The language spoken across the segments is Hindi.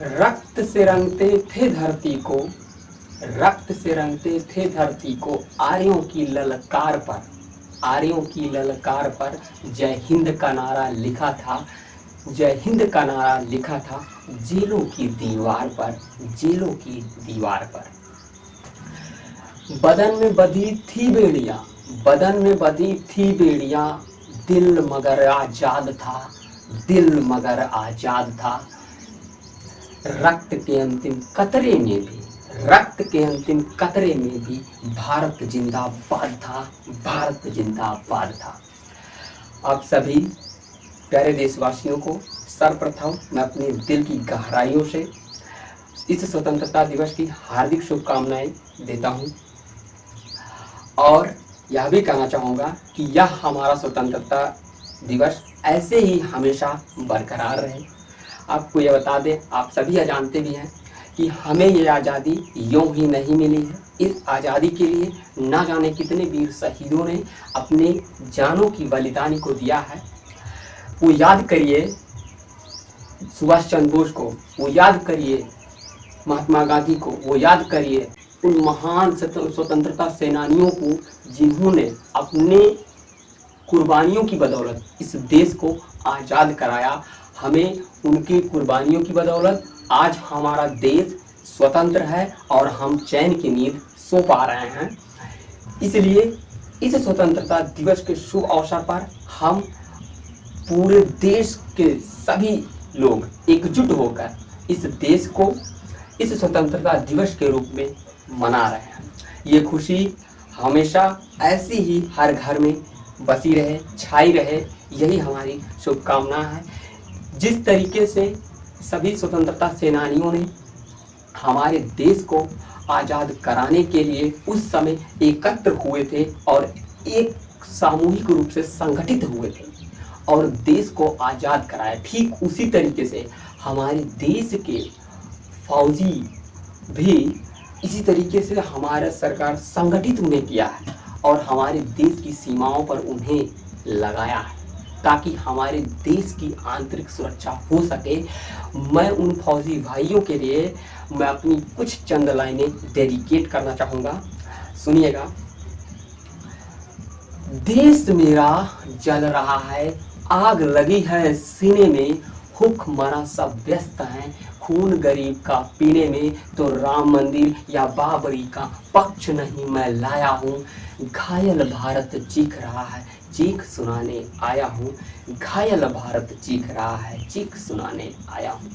रक्त से रंगते थे धरती को, रक्त से रंगते थे धरती को, आर्यों की ललकार पर, आर्यों की ललकार पर जय हिंद का नारा लिखा था, जय हिंद का नारा लिखा था जेलों की दीवार पर, जेलों की दीवार पर। बदन में बंधी थी बेड़ियां, बदन में बंधी थी बेड़ियां, दिल मगर आजाद था, दिल मगर आजाद था। रक्त के अंतिम कतरे में भी, रक्त के अंतिम कतरे में भी भारत जिंदाबाद था, भारत जिंदाबाद था। आप सभी प्यारे देशवासियों को सर्वप्रथम मैं अपने दिल की गहराइयों से इस स्वतंत्रता दिवस की हार्दिक शुभकामनाएं देता हूं और यह भी कहना चाहूँगा कि यह हमारा स्वतंत्रता दिवस ऐसे ही हमेशा बरकरार रहे। आपको यह बता दें, आप सभी यह जानते भी हैं कि हमें ये आज़ादी यूं ही नहीं मिली है। इस आज़ादी के लिए ना जाने कितने वीर शहीदों ने अपने जानों की बलिदानी को दिया है। वो याद करिए सुभाष चंद्र बोस को, वो याद करिए महात्मा गांधी को, वो याद करिए उन महान स्वतंत्रता सेनानियों को जिन्होंने अपने कुर्बानियों की बदौलत इस देश को आज़ाद कराया। हमें उनकी कुर्बानियों की बदौलत आज हमारा देश स्वतंत्र है और हम चैन की नींद सो पा रहे हैं। इसलिए इस स्वतंत्रता दिवस के शुभ अवसर पर हम पूरे देश के सभी लोग एकजुट होकर इस देश को इस स्वतंत्रता दिवस के रूप में मना रहे हैं। ये खुशी हमेशा ऐसी ही हर घर में बसी रहे, छाई रहे, यही हमारी शुभकामना है। जिस तरीके से सभी स्वतंत्रता सेनानियों ने हमारे देश को आज़ाद कराने के लिए उस समय एकत्र हुए थे और एक सामूहिक रूप से संगठित हुए थे और देश को आज़ाद कराया, ठीक उसी तरीके से हमारे देश के फौजी भी इसी तरीके से हमारा सरकार संगठित उन्हें किया है और हमारे देश की सीमाओं पर उन्हें लगाया है ताकि हमारे देश की आंतरिक सुरक्षा हो सके। मैं उन फौजी भाइयों के लिए मैं अपनी कुछ चंद लाइनें डेडिकेट करना चाहूँगा, सुनिएगा। देश मेरा जल रहा है, आग लगी है सीने में, हुक्मरां सब व्यस्त हैं खून गरीब का पीने में, तो राम मंदिर या बाबरी का पक्ष नहीं मैं लाया हूँ। घायल भारत चीख रहा है, चीख सुनाने आया हूँ, घायल भारत चीख रहा है, चीख सुनाने आया हूँ।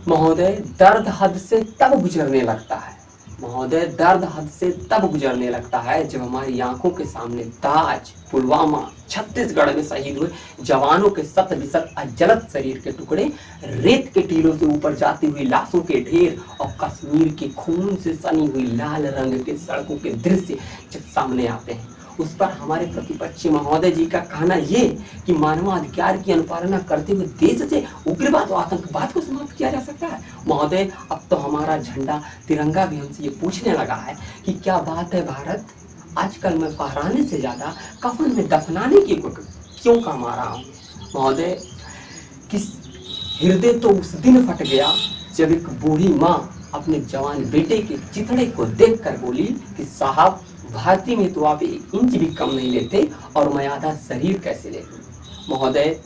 महोदय, दर्द हद से तब गुजरने लगता है, महोदय दर्द हद से तब गुजरने लगता है जब हमारी आंखों के सामने ताज, पुलवामा, छत्तीसगढ़ में शहीद हुए जवानों के शत विशत अजलत शरीर के टुकड़े, रेत के टीलों से ऊपर जाती हुई लाशों के ढेर और कश्मीर के खून से सनी हुई लाल रंग के सड़कों के दृश्य जब सामने आते हैं, उस पर हमारे प्रतिपक्षी महोदय जी का कहना ये कि मानवाधिकार की अनुपालना करते हुए देश से उग्रवाद और आतंकवाद को समाप्त किया जा सकता है। महोदय, अब तो हमारा झंडा तिरंगा भी हमसे ये पूछने लगा है कि क्या बात है भारत, आजकल मैं फहराने से ज्यादा कफन में दफनाने की क्यों काम आ रहा हूँ। महोदय, किस हृदय तो उस दिन फट गया जब एक बूढ़ी माँ अपने जवान बेटे के चिथड़े को देखकर बोली कि साहब, भारतीय में तो आप 1 इंच भी कम नहीं लेते और मैं आधा शरीर कैसे ले लूं। महोदय,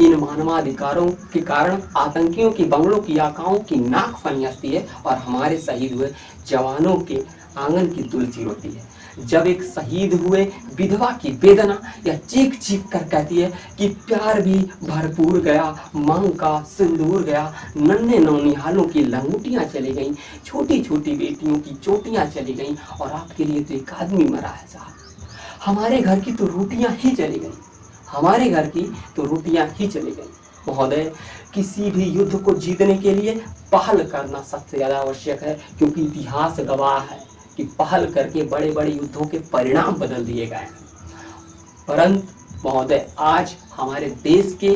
इन मानवाधिकारों के कारण आतंकियों की बंगलों की आकाओं की नाक फनियाती है और हमारे शहीद हुए जवानों के आंगन की तुलसी रोती है। जब एक शहीद हुए विधवा की वेदना या चीख चीख कर कहती है कि प्यार भी भरपूर गया, मांग का सिंदूर गया, नन्हे नौनिहालों की लंगोटियां चली गईं, छोटी छोटी बेटियों की चोटियां चली गईं और आपके लिए तो एक आदमी मरा है साहब। हमारे घर की तो रोटियां ही चली गई, हमारे घर की तो रोटियां ही चली गई। महोदय, किसी भी युद्ध को जीतने के लिए पहल करना सबसे ज्यादा आवश्यक है, क्योंकि इतिहास गवाह है कि पहल करके बड़े बड़े युद्धों के परिणाम बदल दिए गए हैं। परंतु महोदय, आज हमारे देश के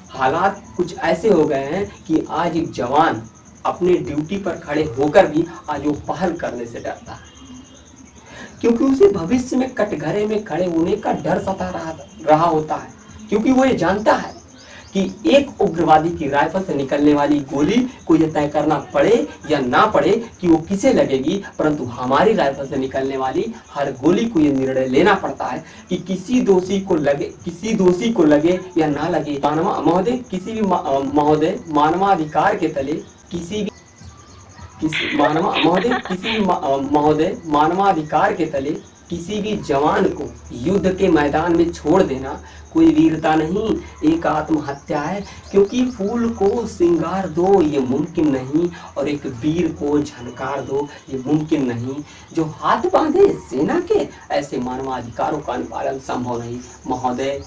हालात कुछ ऐसे हो गए हैं कि आज एक जवान अपने ड्यूटी पर खड़े होकर भी आज वो पहल करने से डरता है, क्योंकि उसे भविष्य में कटघरे में खड़े होने का डर सता रहा होता है, क्योंकि वो ये जानता है कि एक उग्रवादी की राइफल से निकलने वाली गोली को यह तय करना पड़े या ना पड़े कि वो किसे लगेगी, परंतु हमारी राइफल से निकलने वाली हर गोली को यह निर्णय लेना पड़ता है कि किसी दोषी को लगे या ना लगे। महोदय मानवाधिकार के तले मानवाधिकार के तले किसी भी जवान को युद्ध के मैदान में छोड़ देना कोई वीरता नहीं, एक आत्महत्या है। क्योंकि फूल को श्रृंगार दो ये मुमकिन नहीं, और एक वीर को झनकार दो ये मुमकिन नहीं। जो हाथ बांधे सेना के, ऐसे मानवाधिकारों का अनुपालन संभव नहीं महोदय,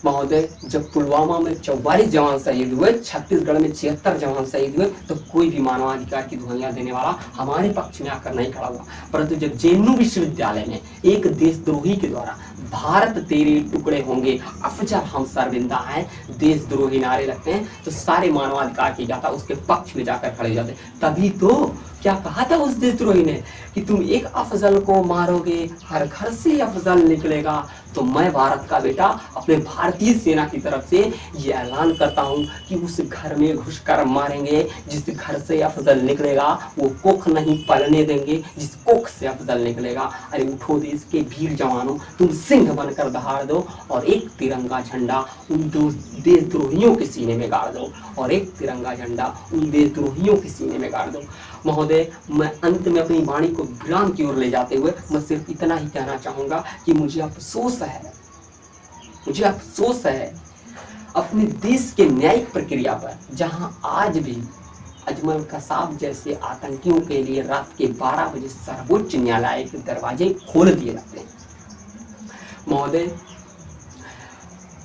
महोदय। जब पुलवामा में 44 जवान शहीद हुए, छत्तीसगढ़ में 76 जवान शहीद हुए, तो कोई भी मानवाधिकार की दुहाइयां देने वाला हमारे पक्ष में आकर नहीं खड़ा हुआ। परंतु जब जेएनयू विश्वविद्यालय में एक देशद्रोही के द्वारा भारत तेरे टुकड़े होंगे, अफजल हम शर्मिंदा हैं, देशद्रोही नारे लगते हैं, तो सारे मानवाधिकार की गाथा उसके पक्ष में जाकर खड़े जाते। तभी तो क्या कहा था उस देशद्रोही ने कि तुम एक अफजल को मारोगे, हर घर से अफजल निकलेगा। तो मैं भारत का बेटा अपने भारतीय सेना की तरफ से ये ऐलान करता हूँ कि उस घर में घुसकर मारेंगे जिस घर से अफजल निकलेगा, वो कोख नहीं पलने देंगे जिस कोख से अफजल निकलेगा। अरे उठो देश के वीर जवानों, तुम सिंह बनकर दहाड़ दो और एक तिरंगा झंडा उन देशद्रोहियों के सीने में गाड़ दो, और एक तिरंगा झंडा उन देशद्रोहियों के सीने में गाड़ दो। महोदय, मैं अंत में अपनी वाणी को विराम की ओर ले जाते हुए मैं सिर्फ इतना ही कहना चाहूंगा कि मुझे अफसोस है अपने देश के न्यायिक प्रक्रिया पर, जहां आज भी अजमल कसाब जैसे आतंकियों के लिए रात के 12 बजे सर्वोच्च न्यायालय के दरवाजे खोल दिए जाते हैं। महोदय,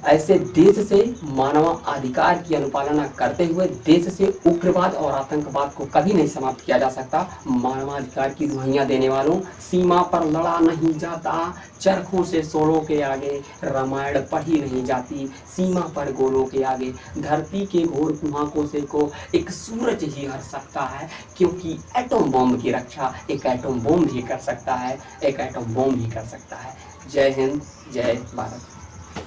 ऐसे देश से मानवाधिकार की अनुपालना करते हुए देश से उग्रवाद और आतंकवाद को कभी नहीं समाप्त किया जा सकता। मानवाधिकार की दुहाइयां देने वालों, सीमा पर लड़ा नहीं जाता, चरखों से सोलों के आगे रामायण पढ़ी नहीं जाती, सीमा पर गोलों के आगे धरती के घोर कुहाकों से को एक सूरज ही हर सकता है, क्योंकि एटम बम की रक्षा एक एटम बम भी कर सकता है, एक एटम बम भी कर सकता है। जय हिंद, जय भारत।